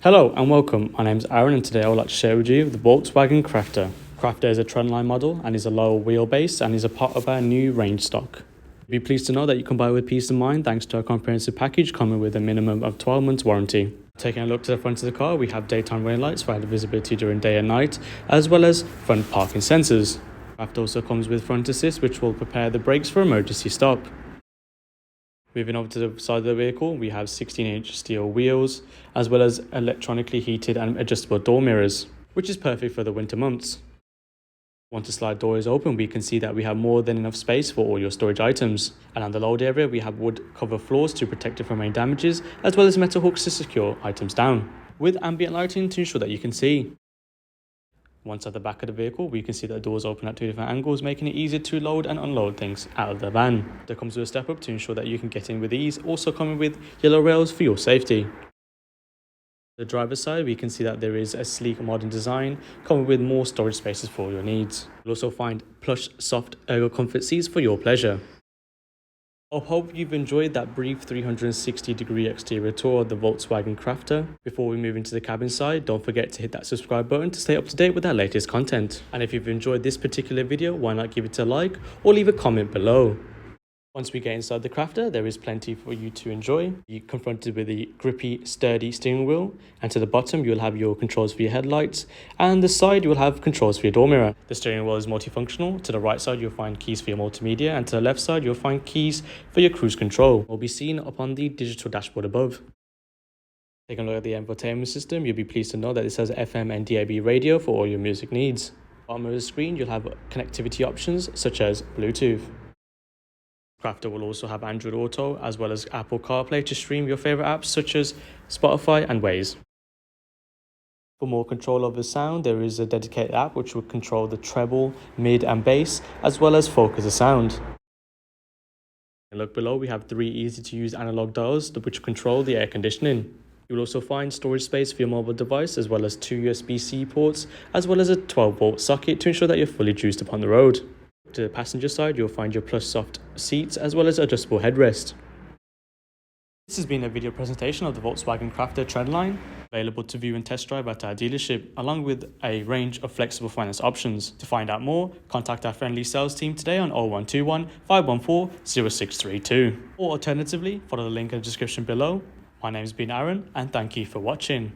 Hello and welcome, my name is Aaron and today I would like to share with you the Volkswagen Crafter. Crafter is a Trendline model and is a lower wheelbase and is a part of our new range stock. Be pleased to know that you can buy with peace of mind thanks to our comprehensive package coming with a minimum of 12 months warranty. Taking a look to the front of the car, we have daytime running lights for added visibility during day and night, as well as front parking sensors. Crafter also comes with front assist, which will prepare the brakes for emergency stop. Moving over to the side of the vehicle, we have 16-inch steel wheels, as well as electronically heated and adjustable door mirrors, which is perfect for the winter months. Once the slide door is open, we can see that we have more than enough space for all your storage items. And on the load area, we have wood cover floors to protect it from any damages, as well as metal hooks to secure items down, with ambient lighting to ensure that you can see. Once at the back of the vehicle, we can see that the doors open at two different angles, making it easier to load and unload things out of the van. There comes with a step up to ensure that you can get in with ease, also coming with yellow rails for your safety. The driver's side, we can see that there is a sleek modern design, coming with more storage spaces for your needs. You'll also find plush, soft ergo comfort seats for your pleasure. I hope you've enjoyed that brief 360-degree exterior tour of the Volkswagen Crafter. Before we move into the cabin side, don't forget to hit that subscribe button to stay up to date with our latest content. And if you've enjoyed this particular video, why not give it a like or leave a comment below. Once we get inside the Crafter, there is plenty for you to enjoy. You're confronted with a grippy, sturdy steering wheel, and to the bottom you'll have your controls for your headlights, and the side you'll have controls for your door mirror. The steering wheel is multifunctional. To the right side you'll find keys for your multimedia, and to the left side you'll find keys for your cruise control. Will be seen up on the digital dashboard above. Taking a look at the infotainment system, you'll be pleased to know that this has FM and DAB radio for all your music needs. Bottom of the screen you'll have connectivity options such as Bluetooth. Crafter will also have Android Auto as well as Apple Carplay to stream your favorite apps such as Spotify and Waze. For more control of the sound, there is a dedicated app which will control the treble, mid and bass, as well as focus the sound. Look below, we have three easy to use analog dials which control the air conditioning. You will also find storage space for your mobile device, as well as two USB-C ports, as well as a 12-volt socket to ensure that you're fully juiced upon the road. To the passenger side, you'll find your plush soft seats as well as adjustable headrest. This has been a video presentation of the Volkswagen Crafter Trendline, available to view and test drive at our dealership, along with a range of flexible finance options. To find out more, contact our friendly sales team today on 0121 514 0632. Or alternatively, follow the link in the description below. My name has been Aaron, and thank you for watching.